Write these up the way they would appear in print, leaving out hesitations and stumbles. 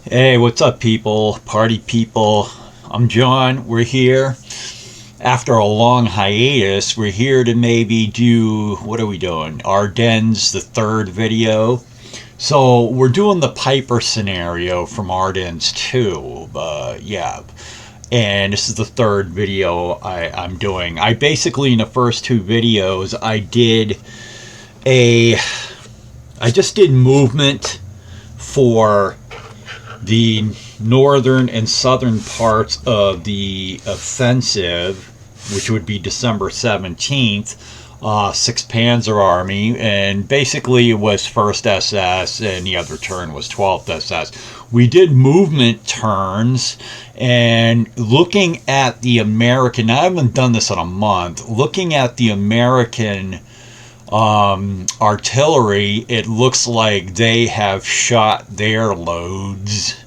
Hey, what's up, people? Party people. I'm John. We're here. After a long hiatus, we're here to maybe do, what are we doing? Ardennes, the third video. So we're doing the Peiper scenario from Ardennes 2. Yeah. And this is the third video I'm doing. I basically, in the first two videos, I just did movement for the northern and southern parts of the offensive, which would be December 17th, 6th Panzer Army, and basically it was 1st SS and the other turn was 12th SS. We did movement turns, and looking at the American, I haven't done this in a month, looking at the American artillery, it looks like they have shot their loads.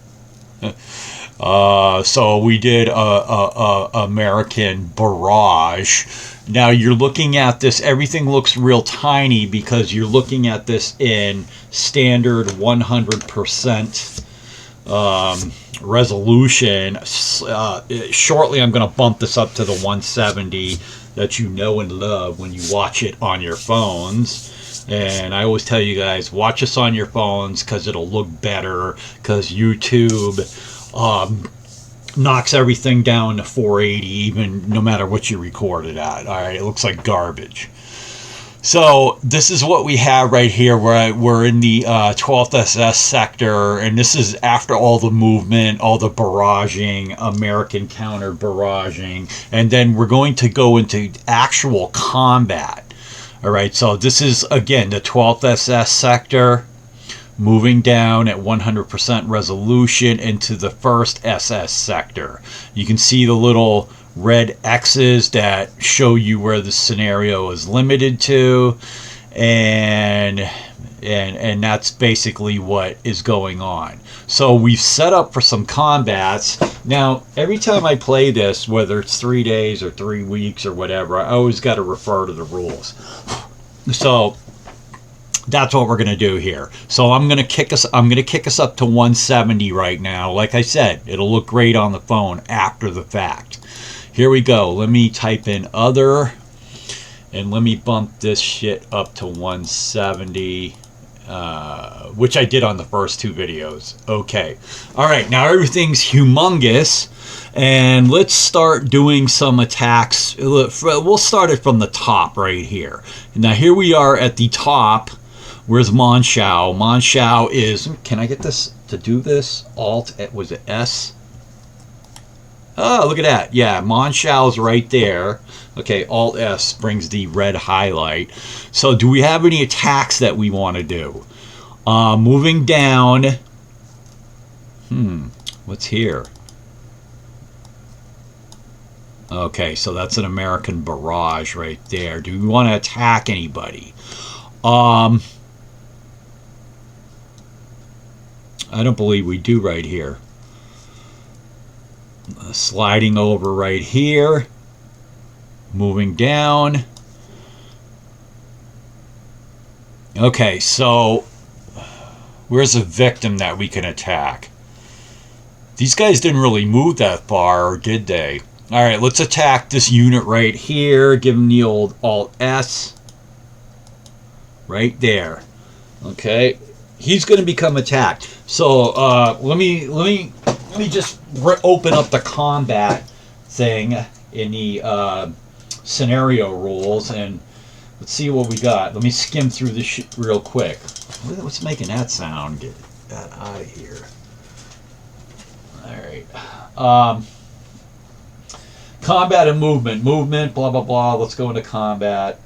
So we did a American barrage. Now you're looking at this, everything looks real tiny because you're looking at this in standard 100% resolution. Shortly I'm going to bump this up to the 170 that you know and love when you watch it on your phones. And I always tell you guys, watch us on your phones because it'll look better, because YouTube knocks everything down to 480, even no matter what you record it at. All right, it looks like garbage. So this is what we have right here. We're in the 12th SS sector, and this is after all the movement, all the barraging, American counter barraging, and then we're going to go into actual combat. All right, so this is, again, the 12th SS sector, moving down at 100% resolution into the 1st SS sector. You can see the little red X's that show you where the scenario is limited to, and that's basically what is going on. So we've set up for some combats. Now, every time I play this, whether it's 3 days or 3 weeks or whatever, I always got to refer to the rules. So that's what we're going to do here. So I'm going to kick us up to 170 right now. Like I said, it'll look great on the phone after the fact. Here we go. Let me type in other, and let me bump this shit up to 170, which I did on the first two videos. Okay. All right. Now everything's humongous, and let's start doing some attacks. We'll start it from the top right here. Now here we are at the top. Where's Monschau? Monschau is, can I get this to do this? Alt, was it S? Oh, look at that. Yeah, Monschau's right there. Okay, Alt S brings the red highlight. So do we have any attacks that we want to do? Moving down. What's here? Okay, so that's an American barrage right there. Do we want to attack anybody? I don't believe we do right here. Sliding over right here. Moving down. Okay, so where's a victim that we can attack? These guys didn't really move that far, or did they? All right, let's attack this unit right here. Give him the old Alt S. Right there. Okay. He's going to become attacked. So let me just open up the combat thing in the scenario rules, and let's see what we got. Let me skim through this shit real quick. What's making that sound? Get that out of here. All right. Combat and movement. Movement, blah, blah, blah. Let's go into combat.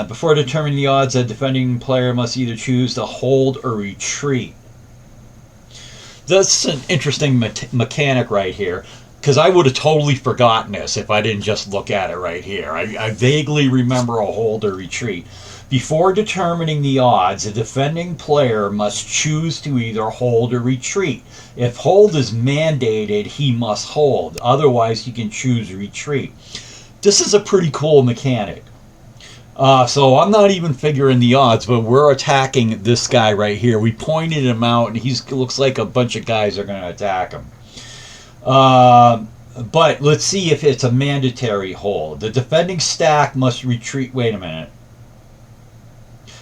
Before determining the odds, a defending player must either choose to hold or retreat. That's an interesting mechanic right here, because I would have totally forgotten this if I didn't just look at it right here. I vaguely remember a hold or retreat. Before determining the odds, a defending player must choose to either hold or retreat. If hold is mandated, he must hold. Otherwise, he can choose retreat. This is a pretty cool mechanic. So I'm not even figuring the odds, but we're attacking this guy right here. We pointed him out, and he looks like a bunch of guys are going to attack him. But let's see if it's a mandatory hold. The defending stack must retreat. Wait a minute.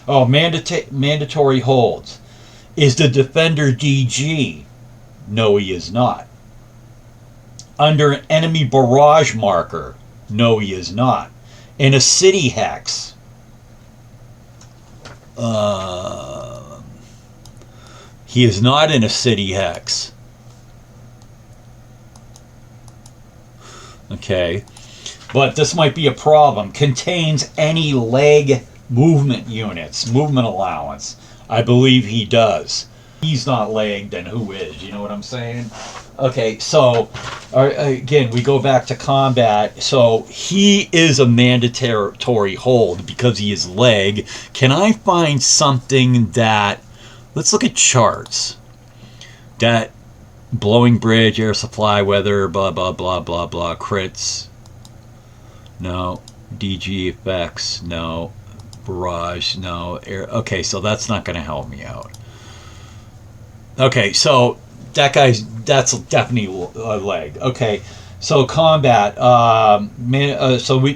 Oh, mandatory holds. Is the defender DG? No, he is not. Under an enemy barrage marker? No, he is not. In a city hex? He is not in a city hex. Okay. But this might be a problem. Contains any leg movement units, movement allowance. I believe he does. He's not legged, then who is? You know what I'm saying? Okay, so again, we go back to combat. So he is a mandatory hold because he is leg. Can I find something that... Let's look at charts. That blowing bridge, air supply, weather, blah, blah, blah, blah, blah, crits. No. DG effects, no. Barrage, no. Air. Okay, so that's not going to help me out. Okay, so that's definitely a leg. Okay, so combat.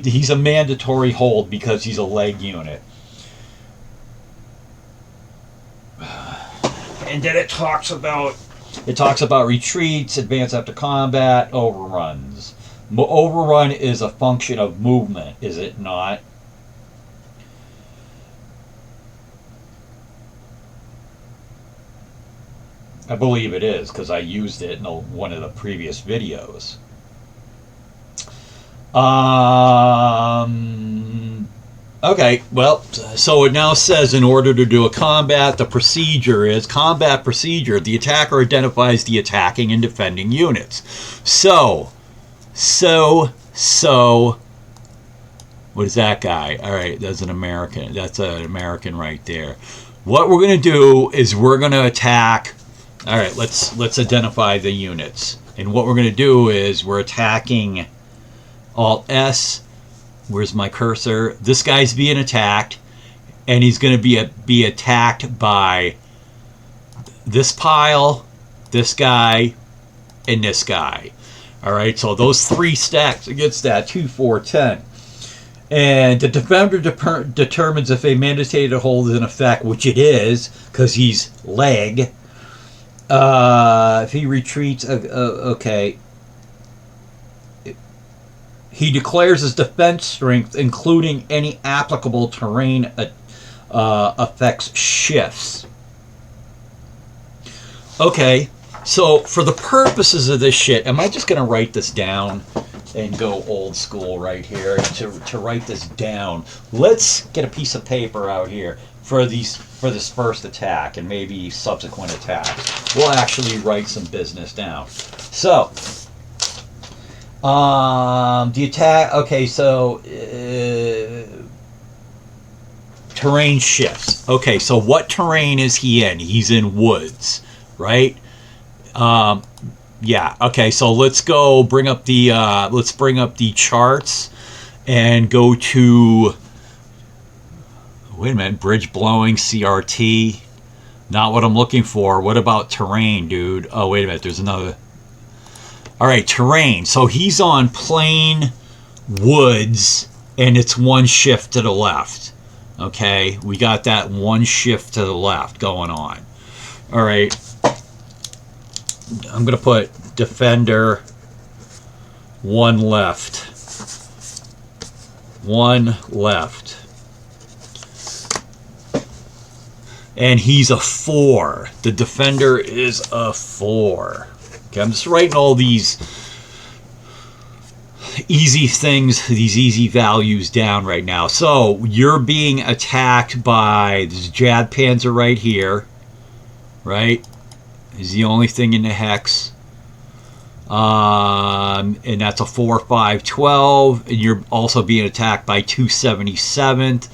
He's a mandatory hold because he's a leg unit. And then it talks about retreats, advance after combat, overruns. Overrun is a function of movement, is it not? I believe it is because I used it in one of the previous videos. Okay, well, so it now says in order to do a combat, the procedure is combat procedure. The attacker identifies the attacking and defending units. So, what is that guy? All right, that's an American. That's an American right there. What we're going to do is we're going to attack. All right, let's identify the units. And what we're going to do is we're attacking Alt S. Where's my cursor? This guy's being attacked, and he's going to be attacked by this pile, this guy, and this guy. All right, so those three stacks against that 2, 4, 10. And the defender determines if a mandatory hold is in effect, which it is, because he's leg. If he retreats, okay. He declares his defense strength, including any applicable terrain effects shifts. Okay, so for the purposes of this shit, am I just going to write this down and go old school right here to write this down? Let's get a piece of paper out here for this first attack and maybe subsequent attacks. We'll actually write some business down. So, the attack, okay, so terrain shifts. Okay, so what terrain is he in? He's in woods, right? Yeah, okay, so let's go bring up the charts and go to, wait a minute, bridge blowing, CRT. Not what I'm looking for. What about terrain, dude? Oh, wait a minute, there's another. All right, terrain. So he's on plain woods, and it's one shift to the left. Okay, we got that one shift to the left going on. All right, I'm going to put defender, one left. One left. And he's a 4. The defender is a 4. Okay, I'm just writing all these easy things, these easy values down right now. So you're being attacked by this Jad Panzer right here, right? Is the only thing in the hex. And that's a 4, 5, 12. And you're also being attacked by 277th.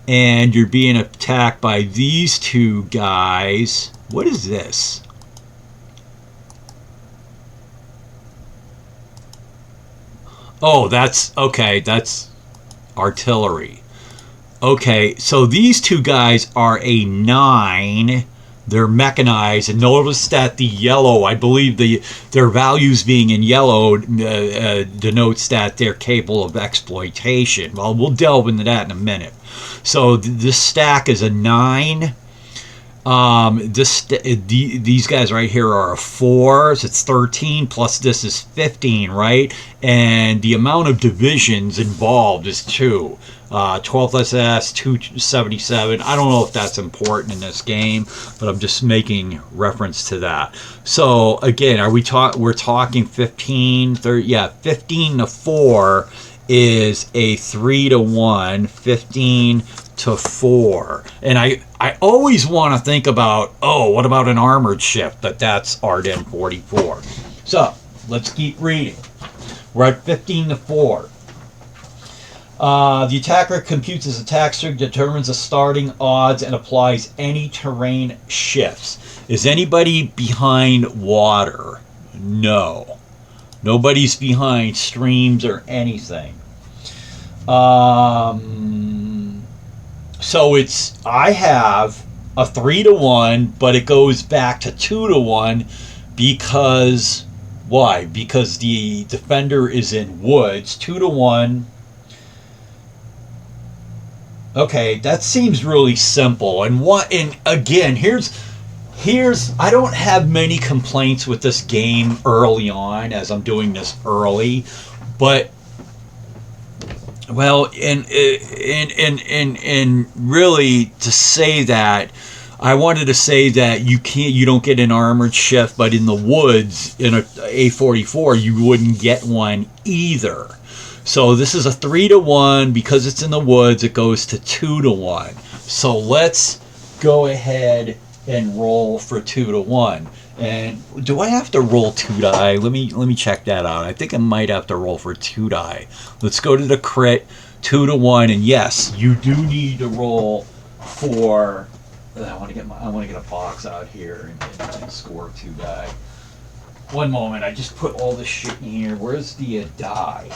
And you're being attacked by these two guys. What is this? Oh, that's okay. That's artillery. Okay, so these two guys are a 9. They're mechanized, and notice that the yellow, I believe their values being in yellow denotes that they're capable of exploitation. Well, we'll delve into that in a minute. So this stack is a 9. These guys right here are a 4, so it's 13, plus this is 15, right? And the amount of divisions involved is 2. 12th SS, 277. I don't know if that's important in this game, but I'm just making reference to that. So again, we're talking 15, 30, yeah, 15 to 4 is a 3 to 1, 15 to 4. And I always want to think about, oh, what about an armored ship? But that's Ardennes 44. So let's keep reading. We're at 15 to 4. The attacker computes his attack streak, determines the starting odds, and applies any terrain shifts. Is anybody behind water? No. Nobody's behind streams or anything. So I have a 3 to 1, but it goes back to 2 to 1 because, why? Because the defender is in woods. 2 to 1. Okay, that seems really simple. And again, here's I don't have many complaints with this game early on, as I'm doing this early, but well, and really to say that, I wanted to say that you don't get an armored ship, but in the woods in a A44 you wouldn't get one either. So this is a 3 to 1 because it's in the woods. It goes to 2 to 1. So let's go ahead and roll for 2 to 1. And do I have to roll 2 die? Let me check that out. I think I might have to roll for 2 die. Let's go to the crit, 2 to 1, and yes, you do need to roll for. I want to get a box out here and score 2 die. One moment. I just put all this shit in here. Where's the die?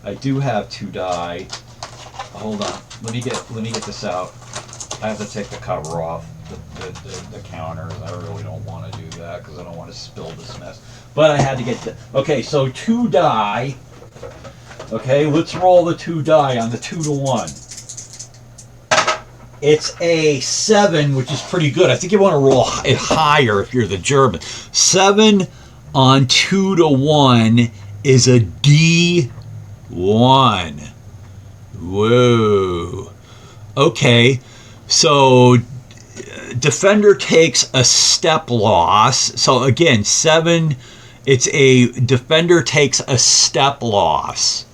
I do have 2 die. Hold on. Let me get this out. I have to take the cover off the counters. I really don't want to do that because I don't want to spill this mess. But I had to get the. Okay, so 2 die. Okay, let's roll the 2 die on the 2 to 1. It's a 7, which is pretty good. I think you want to roll it higher if you're the German. 7 on 2 to 1 is a D1. Whoa. Okay, so defender takes a step loss. So again, 7, it's a defender takes a step loss.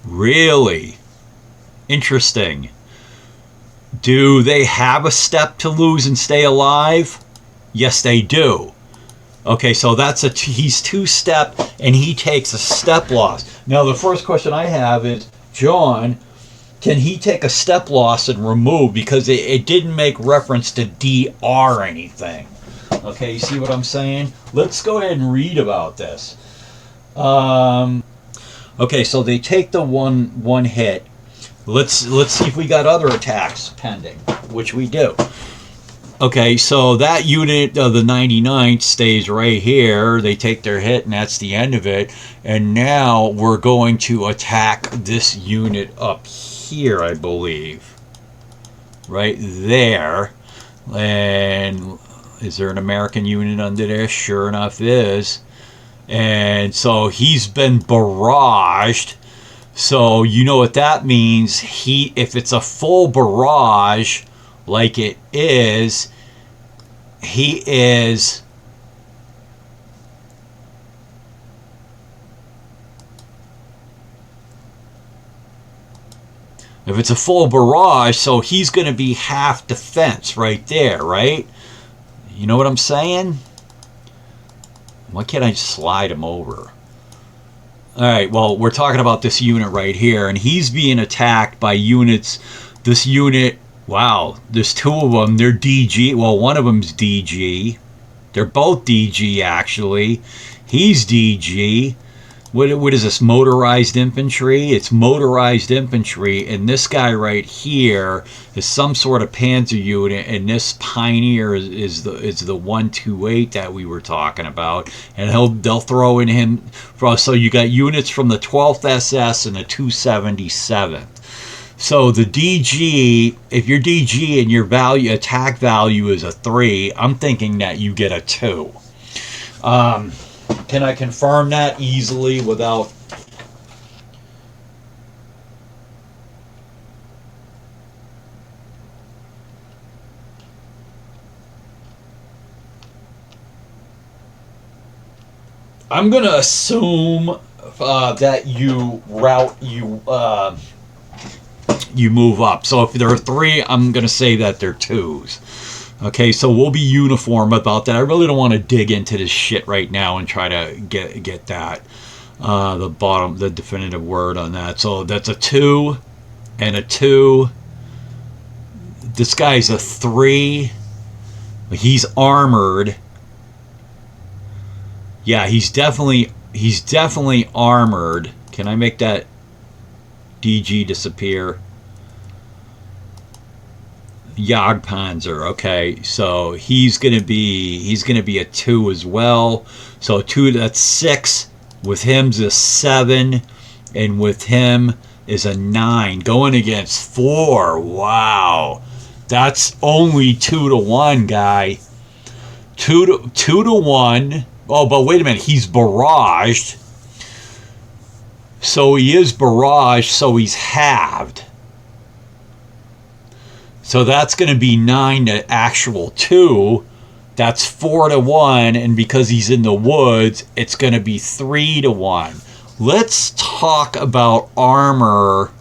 Really interesting. Do they have a step to lose and stay alive? Yes, they do. Okay, so he's 2-step and he takes a step loss. Now the first question I have is, John, can he take a step loss and remove? Because it didn't make reference to DR or anything. Okay, you see what I'm saying? Let's go ahead and read about this. Okay, so they take the one hit. Let's see if we got other attacks pending, which we do. Okay, so that unit of the 99th stays right here. They take their hit, and that's the end of it. And now we're going to attack this unit up here, I believe. Right there. And is there an American unit under there? Sure enough is. And so he's been barraged. So you know what that means. If it's a full barrage, like it is, he is if it's a full barrage, so he's going to be half defense right there, right? You know what I'm saying? Why can't I just slide him over? Alright, well, we're talking about this unit right here, and he's being attacked by units. This unit, wow, there's 2 of them. They're DG. Well, one of them's DG. They're both DG, actually. He's DG. what is this, motorized infantry? It's motorized infantry, and this guy right here is some sort of panzer unit, and this Pioneer is the 128 that we were talking about, and they'll throw in him. So you got units from the 12th SS and the 277th. So the DG, if your DG and your attack value is a 3, I'm thinking that you get a 2. Can I confirm that easily without... I'm going to assume that you move up. So if there are 3, I'm going to say that they're 2s. Okay, so we'll be uniform about that. I really don't want to dig into this shit right now and try to get that the definitive word on that. So that's a 2 and a 2. This guy's a 3. He's armored. Yeah, he's definitely armored. Can I make that DG disappear? Jagdpanzer. Okay, so he's gonna be a 2 as well. So 2, that's 6. With him's a 7, and with him is a 9. Going against 4. Wow, that's only 2 to 1, guy. 2 to 1. Oh, but wait a minute, he's barraged. So he is barraged. So he's halved. So that's going to be 9 to actual 2. That's 4 to 1. And because he's in the woods, it's going to be 3 to 1. Let's talk about armor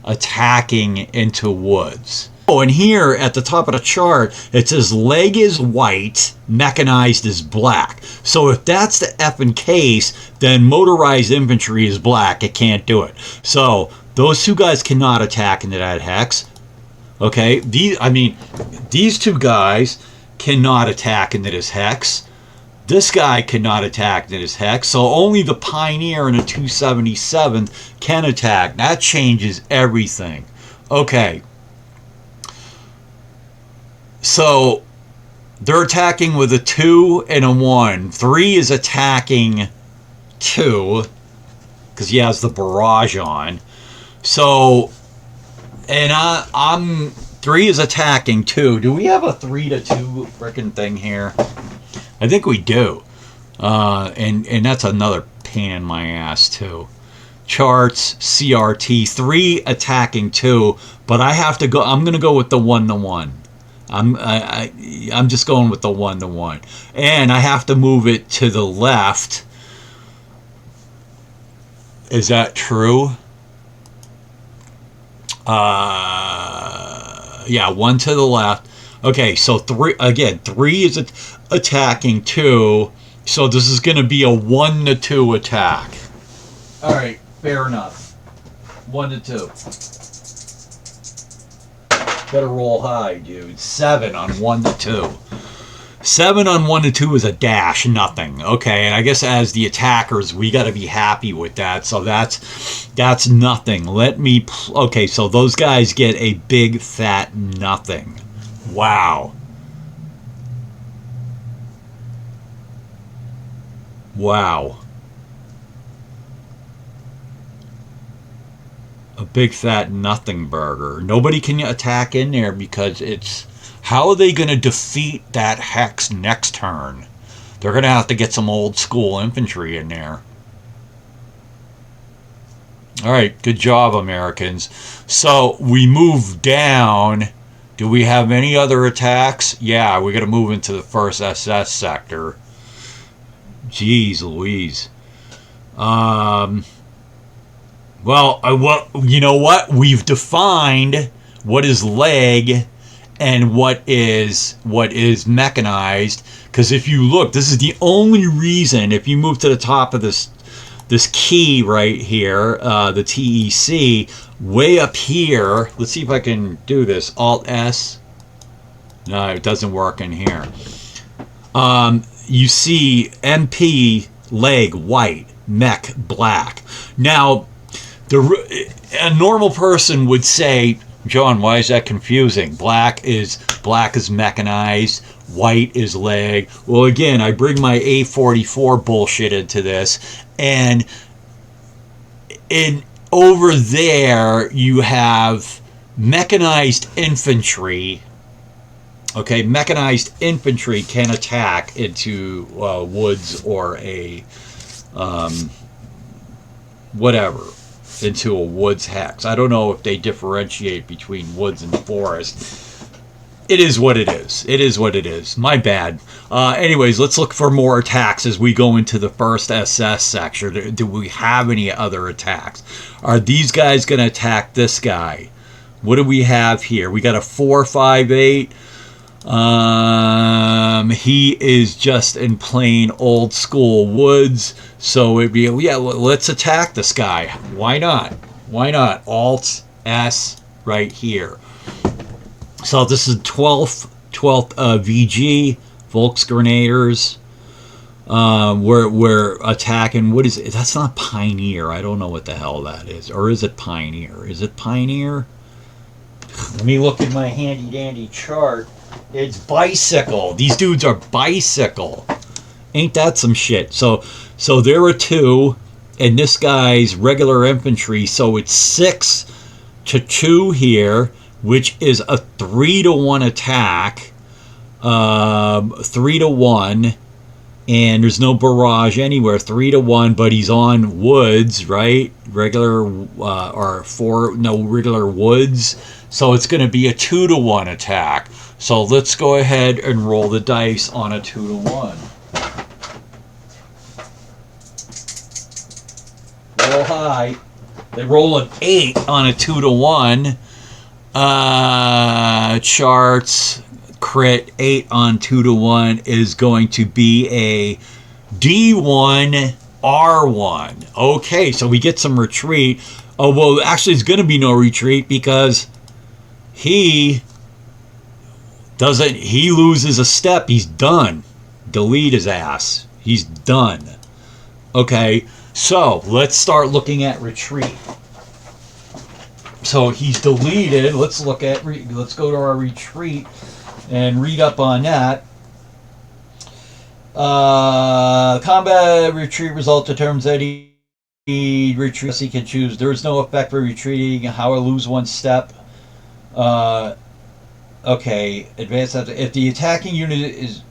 attacking into woods. Oh, and here at the top of the chart, it says leg is white, mechanized is black. So if that's the effing case, then motorized infantry is black. It can't do it. So those 2 guys cannot attack into that hex. Okay, these 2 guys cannot attack into this hex. This guy cannot attack into this hex. So only the Pioneer and the 277 can attack. That changes everything. Okay. So they're attacking with a 2 and a 1. 3 is attacking 2 because he has the barrage on. So... And I'm 3 is attacking 2. Do we have a 3 to 2 frickin' thing here? I think we do. And that's another pain in my ass too. Charts, CRT, 3 attacking 2, but I have to go. I'm gonna go with the 1 to 1. I'm just going with the 1 to 1, and I have to move it to the left. Is that true? Yeah, 1 to the left. Okay, so 3 again. 3 is attacking 2, so this is going to be a 1 to 2 attack. All right, fair enough. 1 to 2. Better roll high, dude. 7 on 1 to 2. 7 on 1 to 2 is a dash, nothing. Okay, and I guess as the attackers, we got to be happy with that. So that's nothing. Okay, so those guys get a big fat nothing. Wow. Wow. A big fat nothing burger. Nobody can attack in there because it's... How are they going to defeat that hex next turn? They're going to have to get some old school infantry in there. All right, good job, Americans. So we move down. Do we have any other attacks? Yeah, we're going to move into the 1st SS sector. Jeez Louise. Well, you know what? We've defined what is leg and what is mechanized, because if you look, this is the only reason. If you move to the top of this key right here, the TEC, way up here, let's see if I can do this. Alt S. No, it doesn't work in here. You see MP leg white. mech black. Now, a normal person would say, John, why is that confusing? Black is mechanized, white is leg. Well, again, I bring my A44 bullshit into this, and over there you have mechanized infantry. Okay, mechanized infantry can attack into woods or a whatever, into a woods hex. I don't know if they differentiate between woods and forest. It is what it is. It is what it is. My bad. Anyways, let's look for more attacks as we go into the first SS section. Do we have any other attacks? Are these guys going to attack this guy? What do we have here? We got a 458. He is just in plain old school woods, so it'd be, yeah, let's attack this guy. Why not? Why not? Alt S right here. So this is 12th VG Volksgrenadiers. We're attacking. What is it? That's not Pioneer. I don't know what the hell that is. Or is it Pioneer? Is it Pioneer? Let me look at my handy dandy chart. It's Bicycle. These dudes are Bicycle. Ain't that some shit? So there are two, and this guy's regular infantry. So it's 6-2 here, which is a 3-to-1 attack. 3-to-1, and there's no barrage anywhere. 3-to-1, but he's on woods, right? Regular regular woods. So it's going to be a 2-to-1 attack. So let's go ahead and roll the dice on a 2-to-1. Roll high. They roll an 8 on a 2-to-1. Charts crit 8 on 2-to-1 is going to be a D1 R1. Okay, so we get some retreat. Oh, well, actually, there's going to be no retreat because he loses a step. He's done. Delete his ass. He's done. Okay, so let's start looking at retreat. So he's deleted. Let's go to our retreat and read up on that. Combat retreat result determines any retreat he can choose. There is no effect for retreating. How I lose one step. Okay, advance after. If the attacking unit is...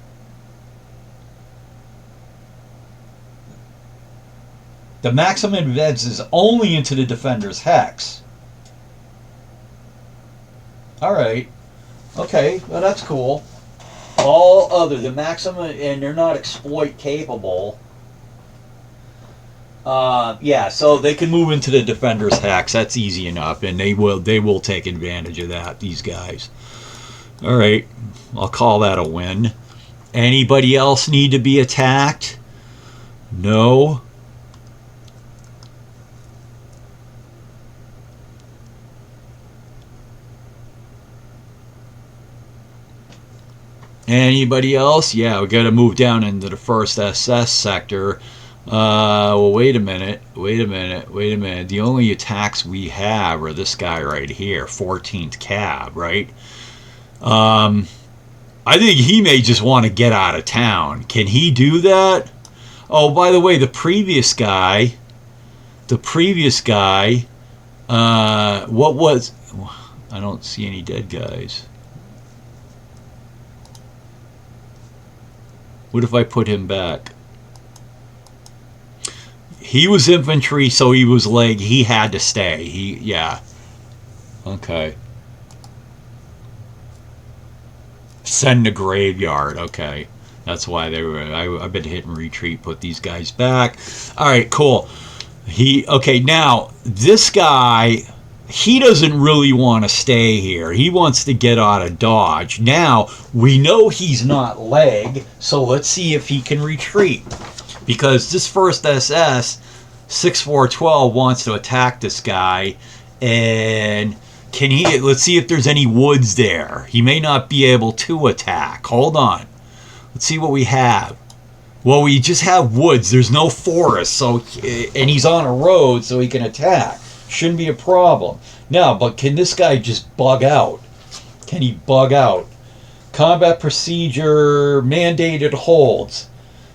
The maximum advance is only into the defender's hex. Alright. Okay, well that's cool. All other, the maximum, and they're not exploit capable. Yeah, so they can move into the defender's hex. That's easy enough, and they will take advantage of that, these guys. Alright, I'll call that a win. Anybody else need to be attacked? No. Anybody else? Yeah, we got to move down into the first SS sector. Well, wait a minute. The only attacks we have are this guy right here, 14th Cab, right? I think he may just want to get out of town. Can he do that? Oh, by the way, the previous guy, what was... I don't see any dead guys. What if I put him back? He was infantry, so he was leg. He had to stay. Yeah. Okay. Send to graveyard. Okay. That's why they were... I've been hit and retreat. Put these guys back. Alright, cool. Okay, now, this guy... He doesn't really want to stay here. He wants to get out of Dodge. Now, we know he's not leg, so let's see if he can retreat. Because this first SS, 6412, wants to attack this guy. And can he... Let's see if there's any woods there. He may not be able to attack. Hold on. Let's see what we have. Well, we just have woods. There's no forest, so and he's on a road, so he can attack. Shouldn't be a problem. Now, but can this guy just bug out? Can he bug out? Combat procedure mandated holds.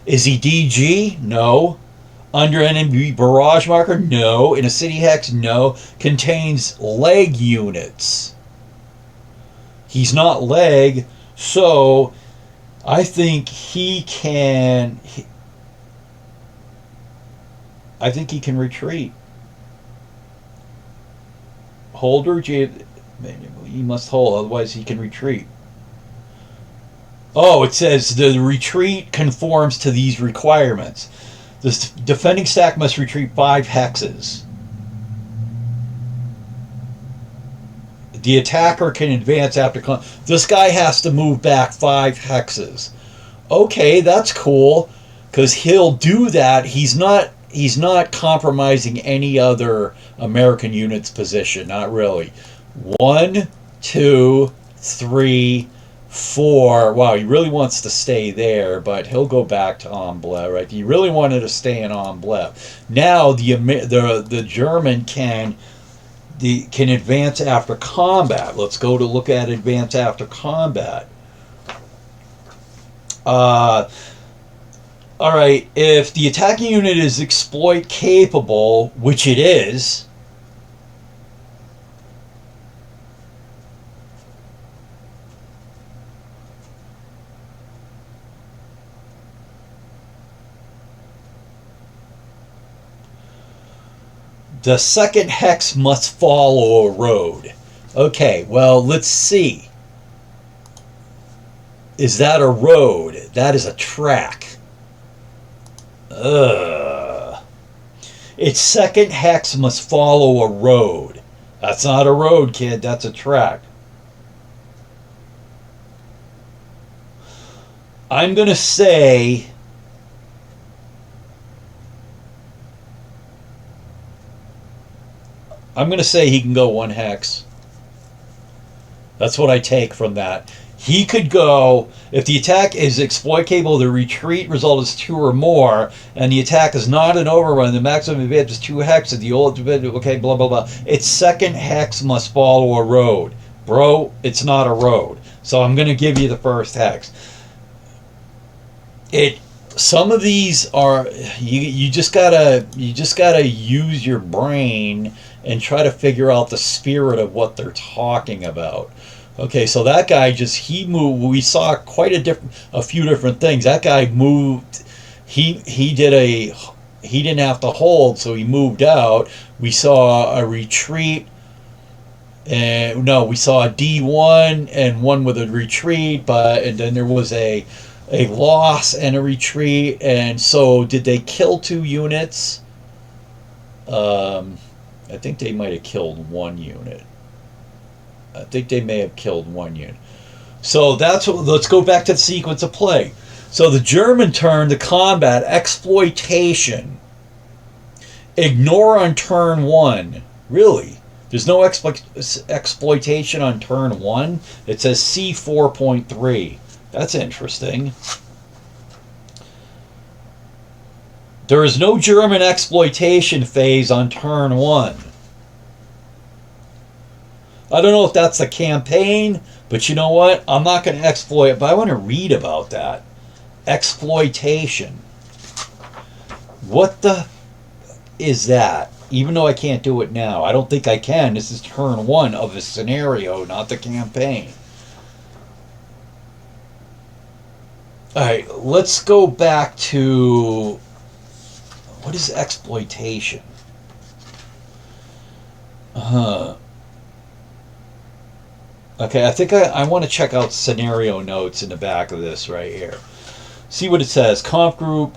Is he DG? No. Under enemy barrage marker? No. In a city hex? No. Contains leg units. He's not leg, so I think he can. I think he can retreat. Holder, he must hold, otherwise he can retreat. Oh, it says the retreat conforms to these requirements. The defending stack must retreat 5 hexes. The attacker can advance after... This guy has to move back 5 hexes. Okay, that's cool, because he'll do that. He's not compromising any other American unit's position. Not really. 1, 2, 3, 4. Wow, he really wants to stay there, but he'll go back to Amblève, right? He really wanted to stay in Amblève. Now the German can advance after combat. Let's go to look at advance after combat. All right, if the attacking unit is exploit capable, which it is, the second hex must follow a road. Okay, well, let's see. Is that a road? That is a track. Its second hex must follow a road. That's not a road, kid. That's a track. I'm going to say... he can go 1 hex. That's what I take from that. He could go, if the attack is exploit capable, the retreat result is 2 or more, and the attack is not an overrun, the maximum advantage is 2 hexes, the old, okay, blah, blah, blah. Its second hex must follow a road. Bro, it's not a road. So I'm going to give you the first hex. Some of these are, you just gotta use your brain and try to figure out the spirit of what they're talking about. Okay, so that guy he moved. We saw a few different things. That guy moved. He didn't have to hold, so he moved out. We saw a retreat. And no, we saw a D1 and one with a retreat, and then there was a loss and a retreat. And so did they kill 2 units? I think they might have killed 1 unit. I think they may have killed 1 unit. So let's go back to the sequence of play. So the German turn to combat, exploitation. Ignore on turn 1. Really? There's no exploitation on turn 1? It says C4.3. That's interesting. There is no German exploitation phase on turn 1. I don't know if that's the campaign, but you know what? I'm not going to exploit it, but I want to read about that. Exploitation. What the is that? Even though I can't do it now. I don't think I can. This is turn 1 of the scenario, not the campaign. Alright, let's go back to... What is exploitation? Okay, I think I want to check out scenario notes in the back of this right here. See what it says. Conf group.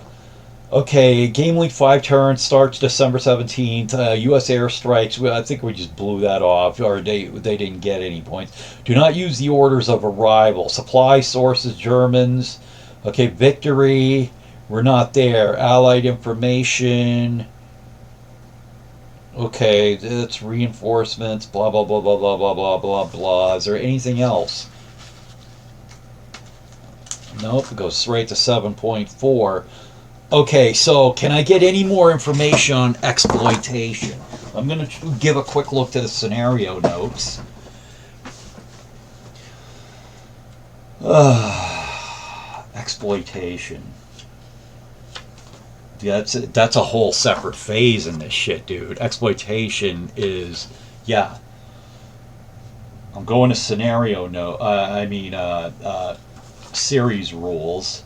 Okay, Game Week 5 turns, starts December 17th. U.S. airstrikes. Well, I think we just blew that off, or they didn't get any points. Do not use the orders of arrival. Supply sources, Germans. Okay, victory. We're not there. Allied information. Okay, that's reinforcements, blah, blah, blah, blah, blah, blah, blah, blah, blah. Is there anything else? Nope, it goes straight to 7.4. Okay, so can I get any more information on exploitation? I'm going to give a quick look to the scenario notes. Exploitation. That's a whole separate phase in this shit, dude. Exploitation is, yeah. I'm going to scenario note. Series rules.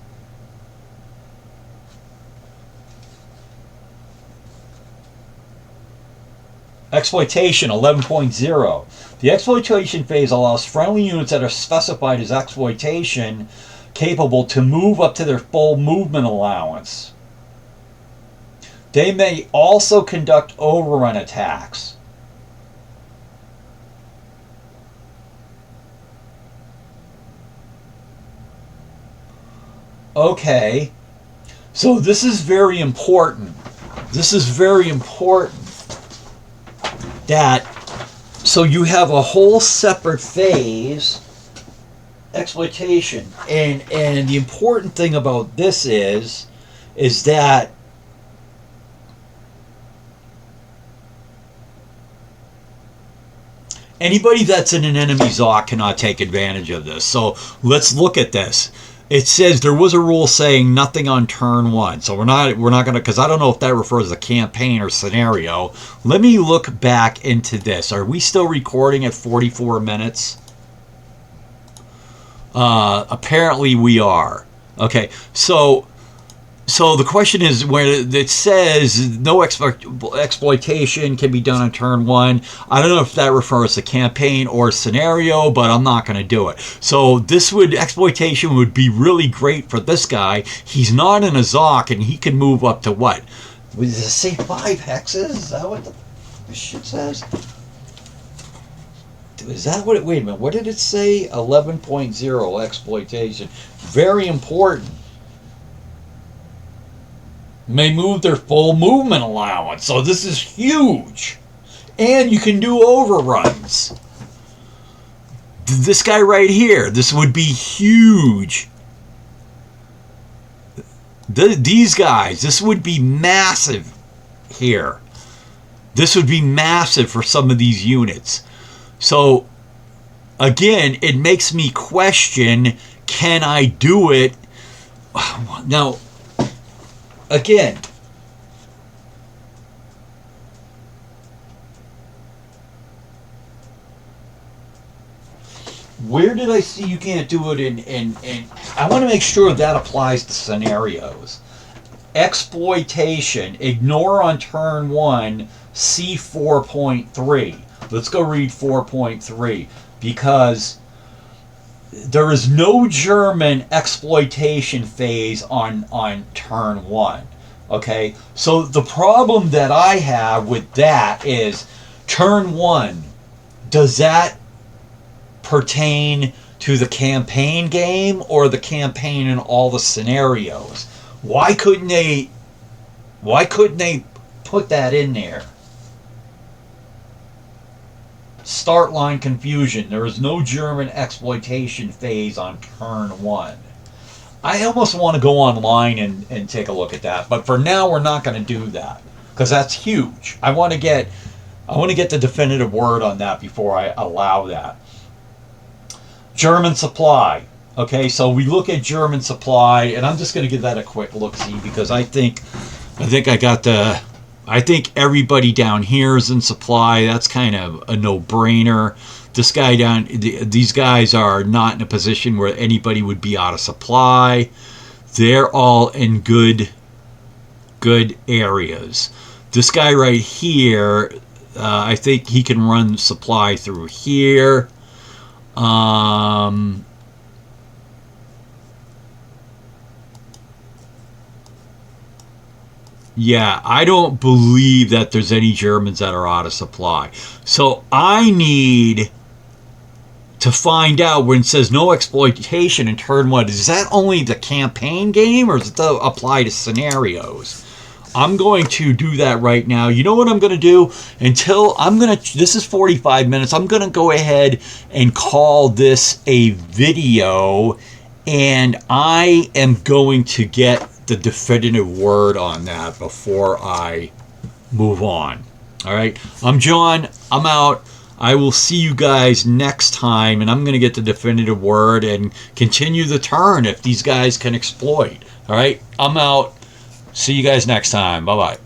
Exploitation 11.0. The exploitation phase allows friendly units that are specified as exploitation capable to move up to their full movement allowance. They may also conduct overrun attacks. Okay, so this is very important. This is very important. So you have a whole separate phase, exploitation, and the important thing about this is that anybody that's in an enemy ZOC cannot take advantage of this. So let's look at this. It says there was a rule saying nothing on turn one. So we're not going to, because I don't know if that refers to campaign or scenario. Let me look back into this. Are we still recording at 44 minutes? Apparently we are. Okay, so the question is, where it says no exploitation can be done on turn one. I don't know if that refers to campaign or scenario, but I'm not going to do it. So exploitation would be really great for this guy. He's not in a ZOC, and he can move up to what? Does it say 5 hexes? Is that what the shit says? Is that what it? Wait a minute. What did it say? 11.0 exploitation. Very important. May move their full movement allowance. So this is huge. And you can do overruns. This guy right here, this would be huge. These guys, this would be massive here. This would be massive for some of these units. So, again, it makes me question, can I do it? Now, again, where did I see you can't do it in I want to make sure that applies to scenarios. Exploitation, ignore on turn one, see 4.3. Let's go read 4.3, because there is no German exploitation phase on turn one. Okay, so the problem that I have with that is turn one, does that pertain to the campaign game or the campaign in all the scenarios? Why couldn't they put that in there? Start line confusion. There is no German exploitation phase on turn one. I almost want to go online and take a look at that, but for now we're not going to do that because that's huge. I want to get the definitive word on that before I allow that. German supply. Okay, so we look at German supply, and I'm just going to give that a quick look-see because I think I think everybody down here is in supply. That's kind of a no-brainer. These guys are not in a position where anybody would be out of supply. They're all in good areas. This guy right here, I think he can run supply through here. Yeah, I don't believe that there's any Germans that are out of supply. So I need to find out when it says no exploitation in turn one. Is that only the campaign game or does it apply to scenarios? I'm going to do that right now. You know what I'm going to do? This is 45 minutes. I'm going to go ahead and call this a video And I am going to get the definitive word on that before I move on. All right. I'm John. I'm out. I will see you guys next time, and I'm going to get the definitive word and continue the turn if these guys can exploit. All right. I'm out. See you guys next time. Bye-bye.